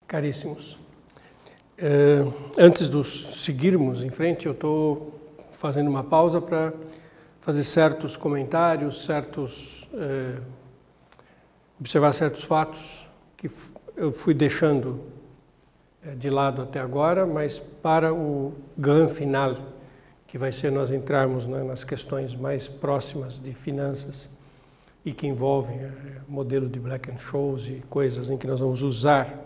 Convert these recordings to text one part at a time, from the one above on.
Caríssimos, antes de seguirmos em frente, eu estou fazendo uma pausa para fazer certos comentários, observar certos fatos que eu fui deixando de lado até agora, mas para o GAN final, que vai ser nós entrarmos nas questões mais próximas de finanças e que envolvem modelo de Black-Scholes e coisas em que nós vamos usar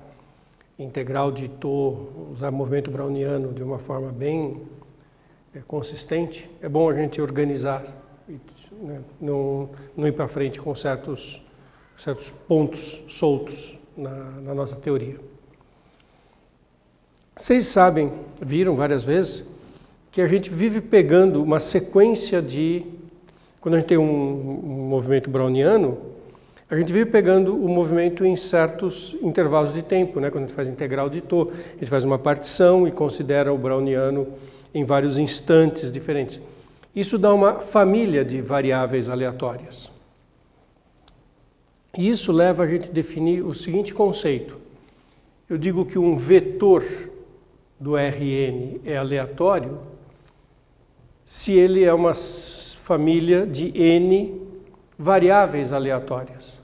integral de Itoh, usar movimento browniano de uma forma bem consistente. É bom a gente organizar, não ir para frente com certos pontos soltos na nossa teoria. Vocês sabem, viram várias vezes, que a gente vive pegando uma sequência de... Quando a gente tem um movimento browniano, a gente vive pegando o movimento em certos intervalos de tempo, né? Quando a gente faz integral de Itoh, a gente faz uma partição e considera o browniano em vários instantes diferentes. Isso dá uma família de variáveis aleatórias. E isso leva a gente a definir o seguinte conceito. Eu digo que um vetor do Rn é aleatório se ele é uma família de n variáveis aleatórias,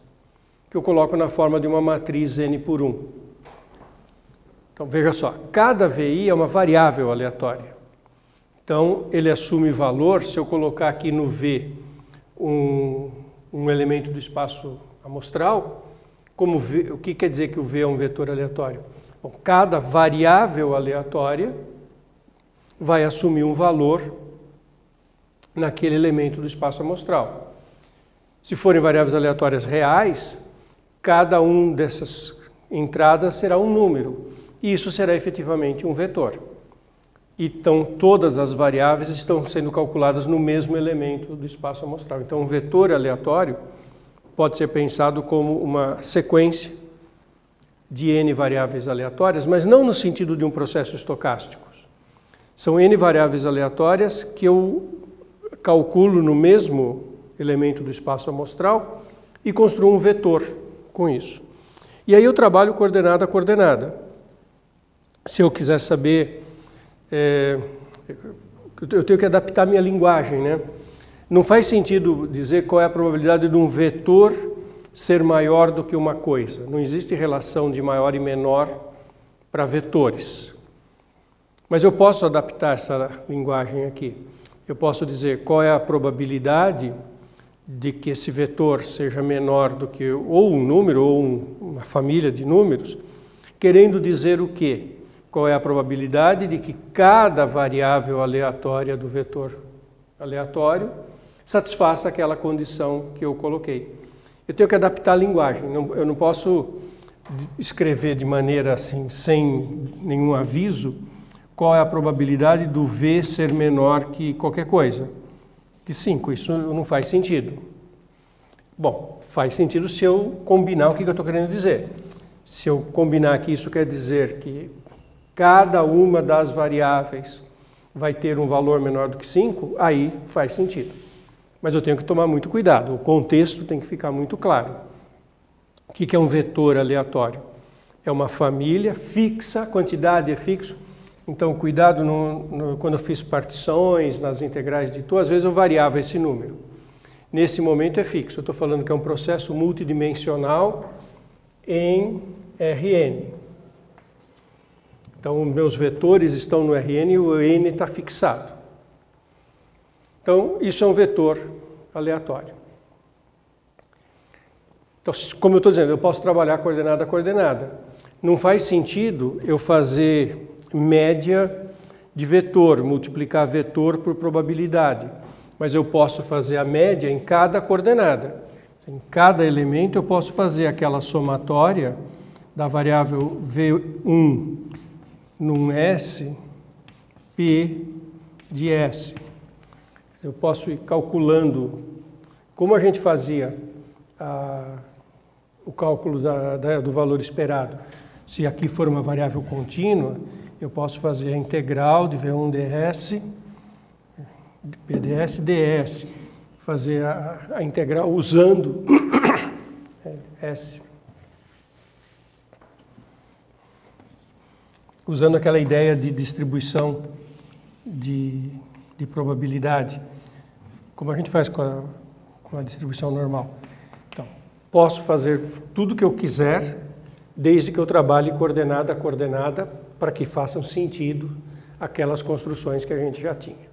que eu coloco na forma de uma matriz n por 1. Então, veja só, cada VI é uma variável aleatória. Então, ele assume valor, se eu colocar aqui no V um elemento do espaço amostral, como v, o que quer dizer que o V é um vetor aleatório? Bom, cada variável aleatória vai assumir um valor naquele elemento do espaço amostral. Se forem variáveis aleatórias reais, cada um dessas entradas será um número, e isso será efetivamente um vetor. Então, todas as variáveis estão sendo calculadas no mesmo elemento do espaço amostral. Então, um vetor aleatório pode ser pensado como uma sequência de n variáveis aleatórias, mas não no sentido de um processo estocástico. São n variáveis aleatórias que eu calculo no mesmo elemento do espaço amostral e construo um vetor com isso. E aí eu trabalho coordenada a coordenada. Se eu quiser saber, eu tenho que adaptar minha linguagem, né? Não faz sentido dizer qual é a probabilidade de um vetor ser maior do que uma coisa. Não existe relação de maior e menor para vetores. Mas eu posso adaptar essa linguagem aqui. Eu posso dizer qual é a probabilidade de que esse vetor seja menor do que ou um número ou uma família de números, querendo dizer o quê? Qual é a probabilidade de que cada variável aleatória do vetor aleatório satisfaça aquela condição que eu coloquei. Eu tenho que adaptar a linguagem, eu não posso escrever de maneira assim, sem nenhum aviso, qual é a probabilidade do V ser menor que qualquer coisa. Que 5, isso não faz sentido. Bom, faz sentido se eu combinar o que eu estou querendo dizer. Se eu combinar que isso quer dizer que cada uma das variáveis vai ter um valor menor do que 5, aí faz sentido. Mas eu tenho que tomar muito cuidado, o contexto tem que ficar muito claro. O que é um vetor aleatório? É uma família fixa, a quantidade é fixo. Então, cuidado quando eu fiz partições nas integrais de Itoh, às vezes eu variava esse número. Nesse momento é fixo, eu estou falando que é um processo multidimensional em Rn. Então, meus vetores estão no Rn e o n está fixado. Então, isso é um vetor aleatório. Então, como eu estou dizendo, eu posso trabalhar coordenada a coordenada. Não faz sentido eu fazer média de vetor, multiplicar vetor por probabilidade. Mas eu posso fazer a média em cada coordenada. Em cada elemento eu posso fazer aquela somatória da variável V1 num S, P de S. Eu posso ir calculando, como a gente fazia o cálculo do valor esperado. Se aqui for uma variável contínua, eu posso fazer a integral de V1 ds, PDS, ds. Fazer a integral usando S. usando aquela ideia de distribuição de probabilidade, como a gente faz com a distribuição normal. Então, posso fazer tudo o que eu quiser, desde que eu trabalhe coordenada a coordenada, para que façam sentido aquelas construções que a gente já tinha.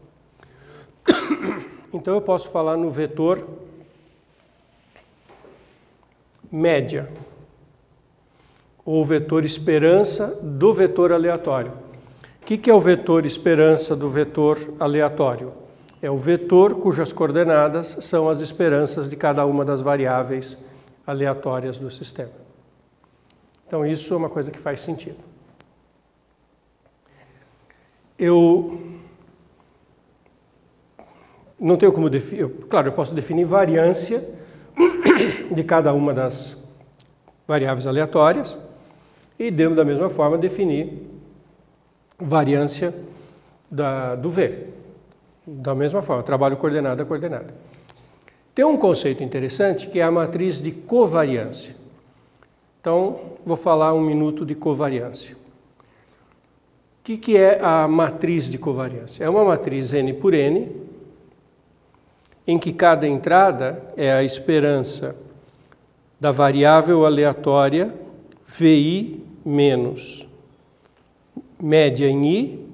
Então, eu posso falar no vetor média, ou vetor esperança do vetor aleatório. O que é o vetor esperança do vetor aleatório? É o vetor cujas coordenadas são as esperanças de cada uma das variáveis aleatórias do sistema. Então, isso é uma coisa que faz sentido. Eu não tenho como definir... Claro, eu posso definir variância de cada uma das variáveis aleatórias e, da mesma forma, definir variância do V. Da mesma forma, trabalho coordenada a coordenada. Tem um conceito interessante que é a matriz de covariância. Então, vou falar um minuto de covariância. O que é a matriz de covariância? É uma matriz N por N, em que cada entrada é a esperança da variável aleatória VI menos média em I,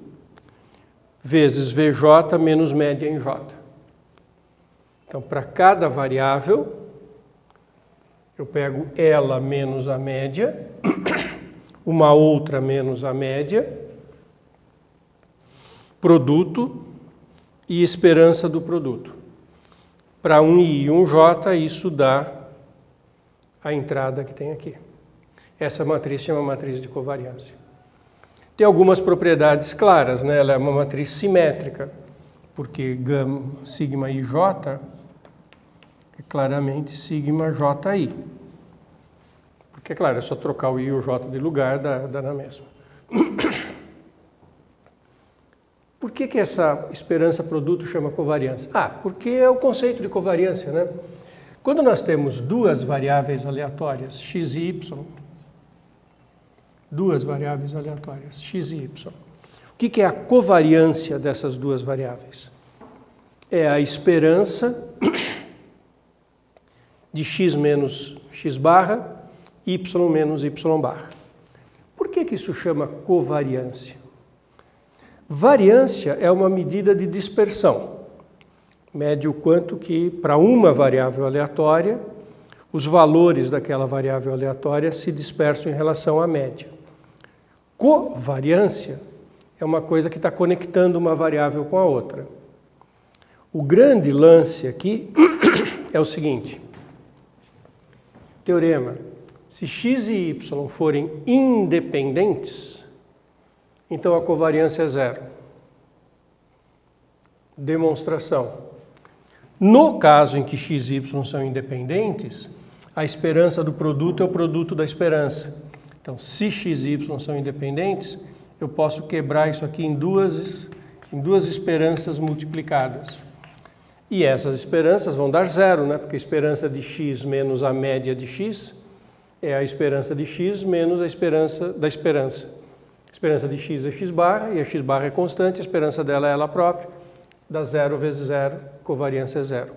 vezes VJ menos média em J. Então, para cada variável, eu pego ela menos a média, uma outra menos a média, produto e esperança do produto. Para um I e um J, isso dá a entrada que tem aqui. Essa matriz chama matriz de covariância. Tem algumas propriedades claras, né? Ela é uma matriz simétrica, porque sigma ij é claramente sigma ji. Porque, claro, é só trocar o i e o j de lugar, dá na mesma. Por que essa esperança produto chama covariância? Porque é o conceito de covariância, né? Quando nós temos duas variáveis aleatórias, x e y, duas variáveis aleatórias, x e y. O que é a covariância dessas duas variáveis? É a esperança de x menos x barra, y menos y barra. Por que isso chama covariância? Variância é uma medida de dispersão. Mede o quanto que, para uma variável aleatória, os valores daquela variável aleatória se dispersam em relação à média. Covariância é uma coisa que está conectando uma variável com a outra. O grande lance aqui é o seguinte. Teorema. Se x e y forem independentes, então a covariância é zero. Demonstração. No caso em que x e y são independentes, a esperança do produto é o produto da esperança. Então, se x e y são independentes, eu posso quebrar isso aqui em duas esperanças multiplicadas. E essas esperanças vão dar zero, né? Porque a esperança de x menos a média de x é a esperança de x menos a esperança da esperança. A esperança de x é x barra, e a x barra é constante, a esperança dela é ela própria. Dá zero vezes zero, covariância é zero.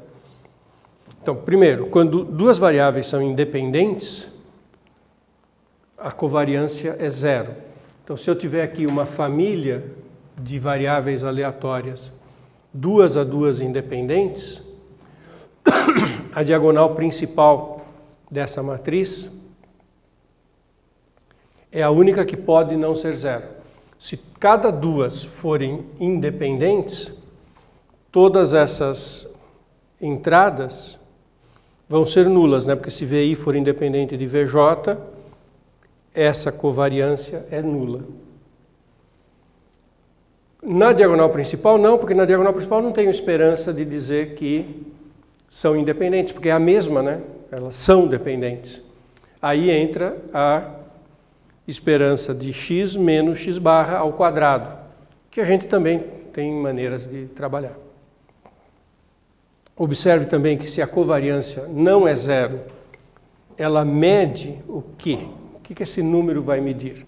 Então, primeiro, quando duas variáveis são independentes, a covariância é zero. Então, se eu tiver aqui uma família de variáveis aleatórias, duas a duas independentes, a diagonal principal dessa matriz é a única que pode não ser zero. Se cada duas forem independentes, todas essas entradas vão ser nulas, né? Porque se VI for independente de VJ, essa covariância é nula. Na diagonal principal, não, porque na diagonal principal não tenho esperança de dizer que são independentes, porque é a mesma, né? Elas são dependentes. Aí entra a esperança de x menos x barra ao quadrado, que a gente também tem maneiras de trabalhar. Observe também que se a covariância não é zero, ela mede o quê? O que esse número vai medir?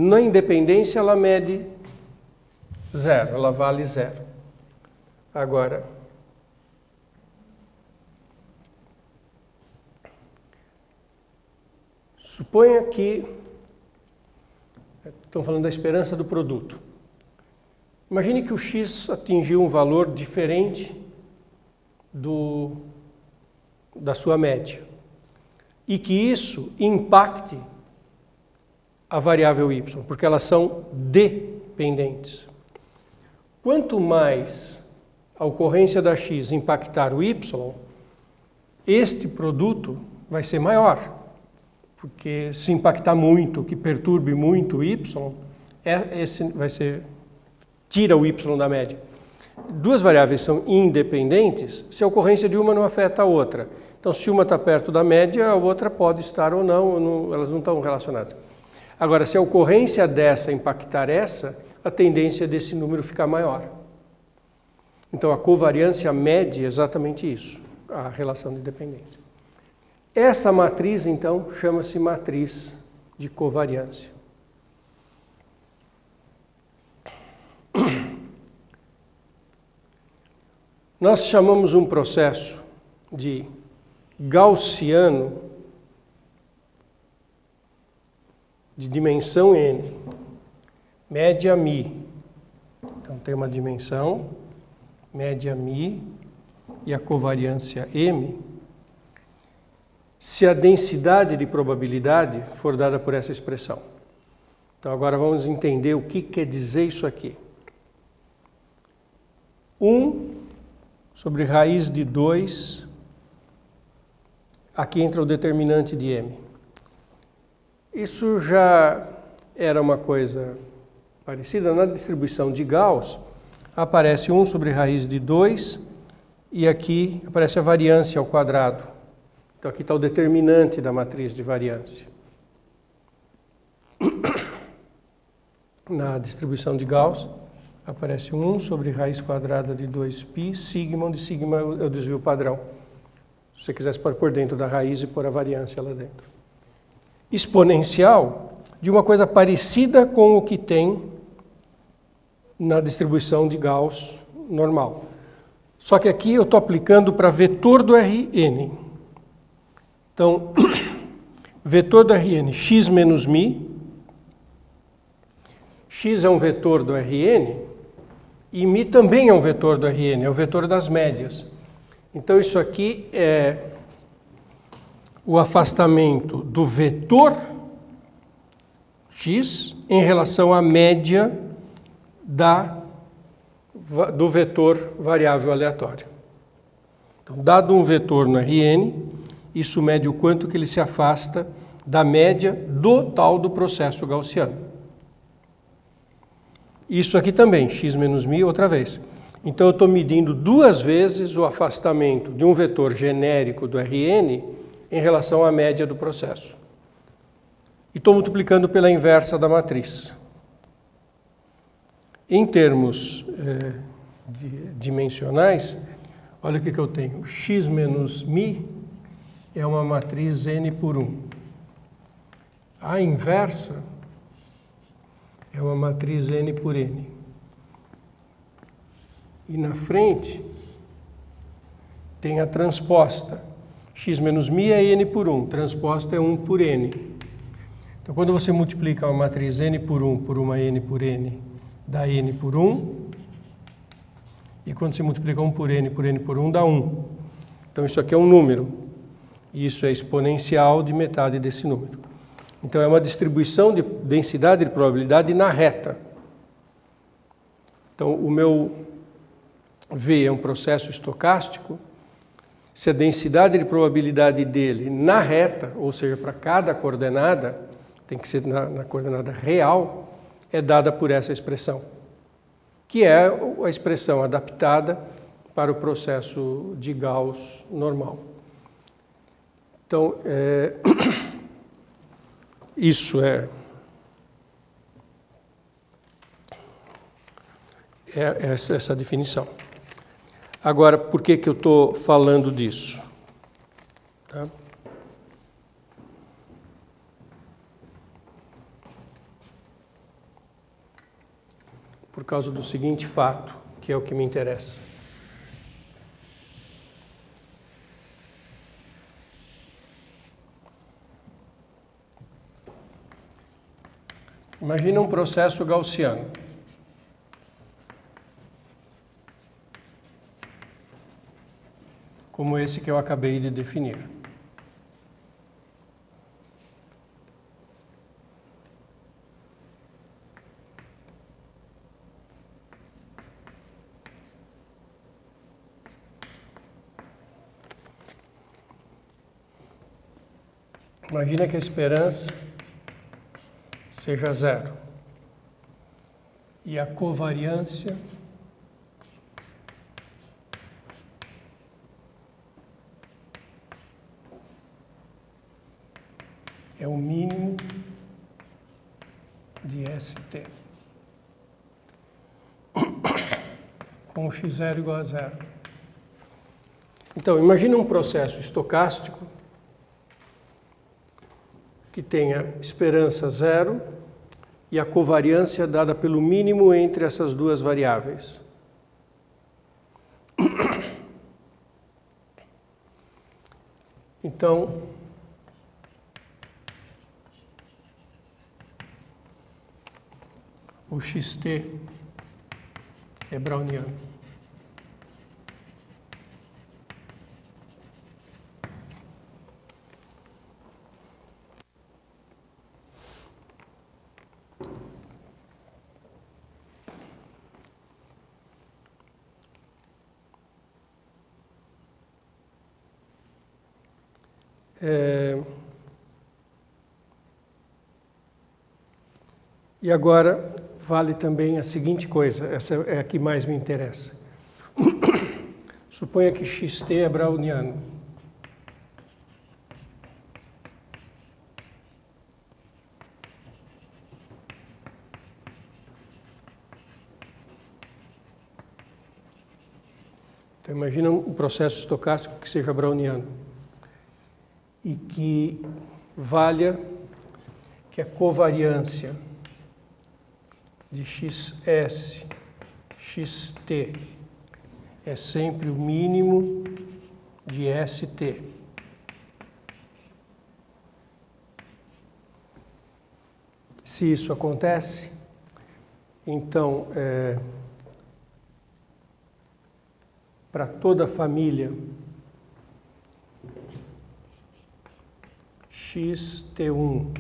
Na independência ela mede zero, ela vale zero. Agora, suponha que, estão falando da esperança do produto. Imagine que o X atingiu um valor diferente da sua média e que isso impacte a variável y, porque elas são dependentes. Quanto mais a ocorrência da x impactar o y, este produto vai ser maior, porque se impactar muito, que perturbe muito o y, esse vai ser, tira o y da média. Duas variáveis são independentes se a ocorrência de uma não afeta a outra. Então, se uma está perto da média, a outra pode estar ou não, elas não estão relacionadas. Agora, se a ocorrência dessa impactar essa, a tendência desse número ficar maior. Então, a covariância mede exatamente isso, a relação de dependência. Essa matriz, então, chama-se matriz de covariância. Nós chamamos um processo de gaussiano de dimensão n, média μ. Então tem uma dimensão, média μ e a covariância m, se a densidade de probabilidade for dada por essa expressão. Então agora vamos entender o que quer dizer isso aqui. 1 sobre raiz de 2, aqui entra o determinante de m. Isso já era uma coisa parecida. Na distribuição de Gauss, aparece 1 sobre raiz de 2 e aqui aparece a variância ao quadrado. Então aqui está o determinante da matriz de variância. Na distribuição de Gauss, aparece 1 sobre raiz quadrada de 2π, sigma, onde sigma é o desvio padrão. Se você quisesse pôr por dentro da raiz e pôr a variância lá dentro. Exponencial de uma coisa parecida com o que tem na distribuição de Gauss normal. Só que aqui eu estou aplicando para vetor do Rn. Então, vetor do Rn, x menos μ. X é um vetor do Rn e μ também é um vetor do Rn, é o vetor das médias. Então, isso aqui é o afastamento do vetor x em relação à média do vetor variável aleatório. Então, dado um vetor no Rn, isso mede o quanto que ele se afasta da média do tal do processo gaussiano. Isso aqui também, x menos μ, outra vez. Então, eu estou medindo duas vezes o afastamento de um vetor genérico do Rn em relação à média do processo. E estou multiplicando pela inversa da matriz. Em termos dimensionais, olha o que eu tenho. X menos μ é uma matriz n por 1. A inversa é uma matriz n por n. E na frente tem a transposta. X menos μ é n por 1, transposta é 1 por n. Então, quando você multiplica uma matriz n por 1 por uma n por n, dá n por 1. E quando você multiplica 1 por n por 1, dá 1. Então, isso aqui é um número. E isso é exponencial de metade desse número. Então, é uma distribuição de densidade de probabilidade na reta. Então, o meu V é um processo estocástico. Se a densidade de probabilidade dele na reta, ou seja, para cada coordenada, tem que ser na coordenada real, é dada por essa expressão, que é a expressão adaptada para o processo de Gauss normal. Então, isso é essa definição. Agora, por que eu estou falando disso? Tá? por causa do seguinte fato, que é o que me interessa. Imagina um processo gaussiano. Como esse que eu acabei de definir. Imagina que a esperança seja zero e a covariância é o mínimo de ST, com o x0 igual a zero. Então, imagina um processo estocástico que tenha esperança zero e a covariância dada pelo mínimo entre essas duas variáveis. Então, o xt é browniano. E agora vale também a seguinte coisa, essa é a que mais me interessa. Suponha que xt é browniano. Então imagina um processo estocástico que seja browniano e que valha que a covariância de xs, xt é sempre o mínimo de st. Se isso acontece, então, para toda a família xt1,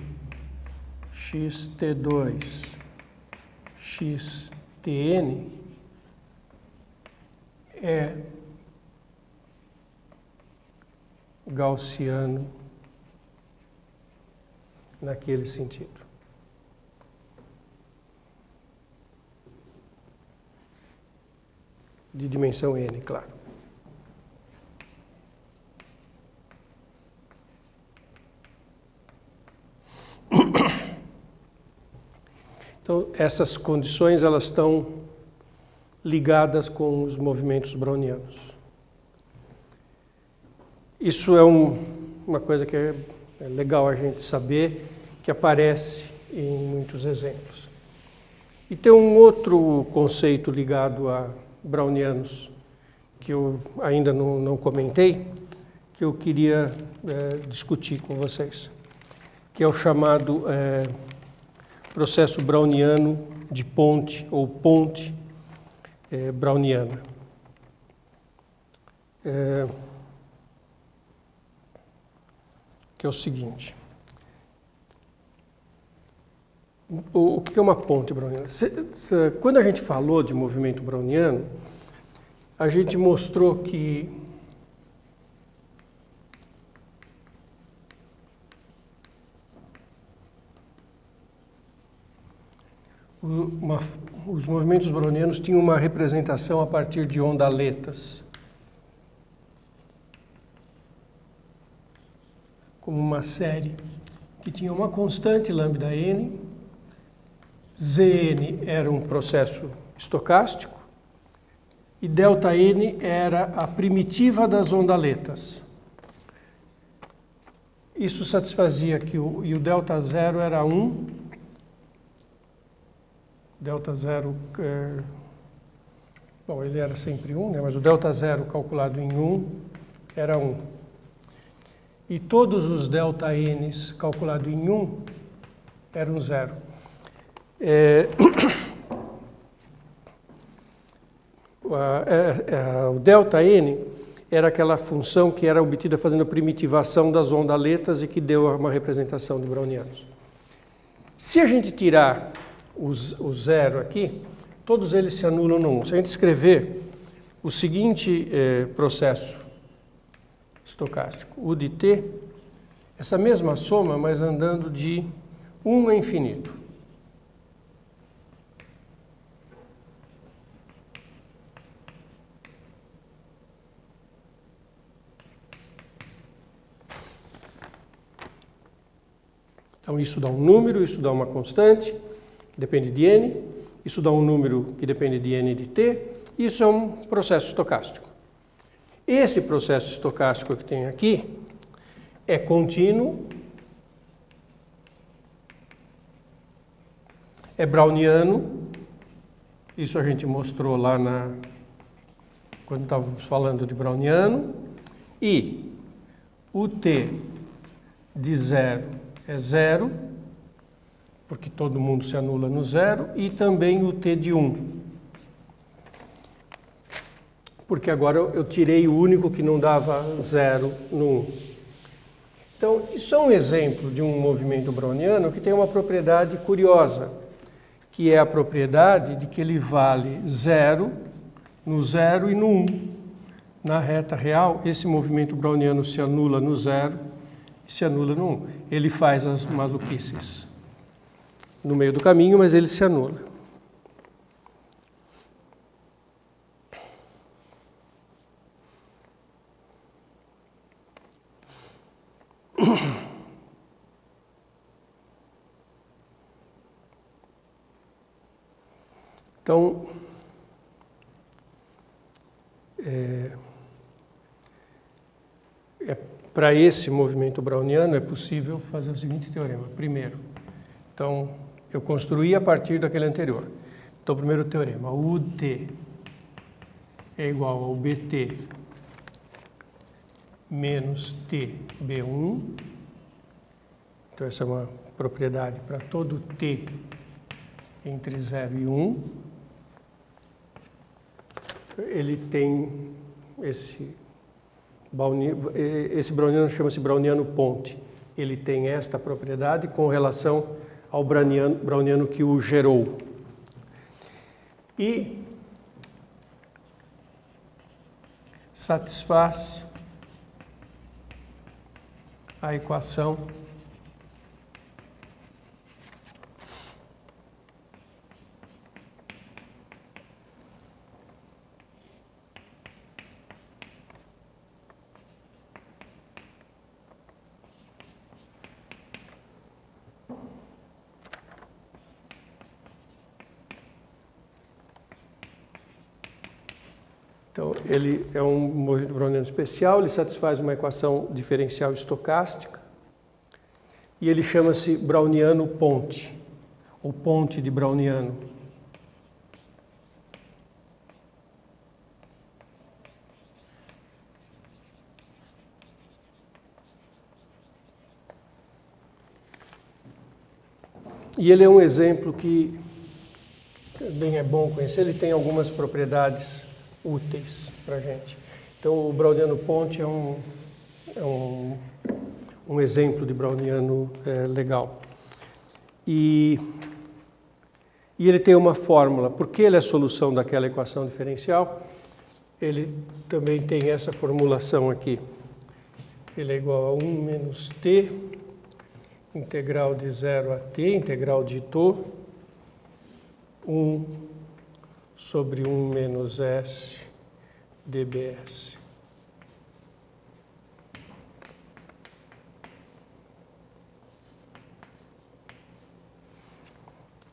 xt2, xtn é gaussiano naquele sentido. De dimensão n, claro. Então, essas condições, elas estão ligadas com os movimentos brownianos. Isso é uma coisa que é legal a gente saber, que aparece em muitos exemplos. E tem um outro conceito ligado a brownianos, que eu ainda não comentei, que eu queria discutir com vocês, que é o chamado processo browniano de ponte, ou ponte browniana. Que é o seguinte. O que é uma ponte browniana? Quando a gente falou de movimento browniano, a gente mostrou que os movimentos brownianos tinham uma representação a partir de ondaletas, como uma série que tinha uma constante lambda n, Zn era um processo estocástico e delta n era a primitiva das ondaletas. Isso satisfazia que o delta zero era 1 delta zero, bom, ele era sempre 1, né? Mas o delta zero calculado em 1 era 1. E todos os delta n's calculados em 1 eram 0. O delta n era aquela função que era obtida fazendo a primitivação das ondaletas e que deu uma representação de brownianos. Se a gente tirar o zero aqui, todos eles se anulam no 1. Se a gente escrever o seguinte processo estocástico, U de t, essa mesma soma, mas andando de 1 a infinito. Então isso dá um número, isso dá uma constante, que depende de n, isso dá um número que depende de n de t, e isso é um processo estocástico. Esse processo estocástico que tem aqui é contínuo, é browniano, isso a gente mostrou lá quando estávamos falando de browniano, e o t de 0 é 0, porque todo mundo se anula no 0, e também o t de 1. Porque agora eu tirei o único que não dava 0 no 1. Então, isso é um exemplo de um movimento browniano que tem uma propriedade curiosa, que é a propriedade de que ele vale 0 no 0 e no 1. Na reta real, esse movimento browniano se anula no 0 e se anula no 1. Ele faz as maluquices no meio do caminho, mas ele se anula. Então, para esse movimento browniano é possível fazer o seguinte teorema. Primeiro, então, eu construí a partir daquele anterior. Então, o primeiro teorema, UT é igual ao BT menos TB1. Então, essa é uma propriedade para todo T entre 0 e 1. Ele tem esse browniano, chama-se browniano ponte. Ele tem esta propriedade com relação ao browniano que o gerou. E satisfaz a equação Então, ele é um movimento browniano especial, ele satisfaz uma equação diferencial estocástica e ele chama-se browniano ponte, ou ponte de browniano. E ele é um exemplo que também é bom conhecer, ele tem algumas propriedades úteis para a gente. Então, o browniano ponte é um exemplo de browniano legal. E ele tem uma fórmula, porque ele é a solução daquela equação diferencial, ele também tem essa formulação aqui. Ele é igual a 1 menos t, integral de 0 a t, integral de τ, 1 sobre 1 menos s dbs.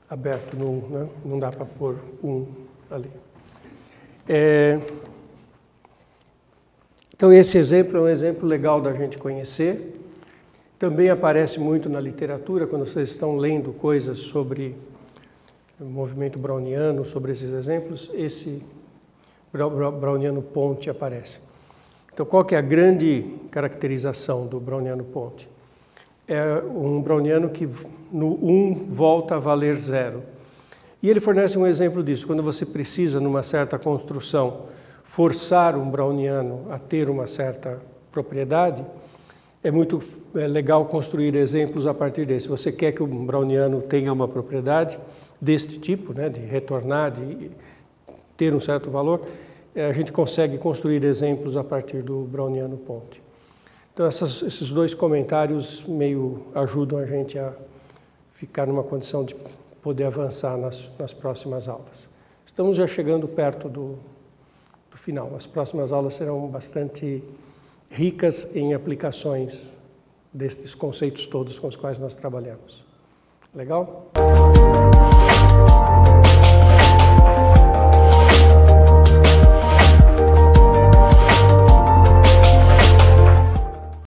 Aberto no 1, né? Não dá para pôr 1 ali. Então, esse exemplo é um exemplo legal da gente conhecer. Também aparece muito na literatura, quando vocês estão lendo coisas sobre o movimento browniano, sobre esses exemplos, esse browniano ponte aparece. Então, qual que é a grande caracterização do browniano ponte? É um browniano que no 1 volta a valer 0. E ele fornece um exemplo disso. Quando você precisa, numa certa construção, forçar um browniano a ter uma certa propriedade, é muito legal construir exemplos a partir desse. Você quer que o browniano tenha uma propriedade deste tipo, né, de retornar, de ter um certo valor, a gente consegue construir exemplos a partir do browniano ponte. Então, esses dois comentários meio ajudam a gente a ficar numa condição de poder avançar nas próximas aulas. Estamos já chegando perto do final. As próximas aulas serão bastante ricas em aplicações destes conceitos todos com os quais nós trabalhamos. Legal?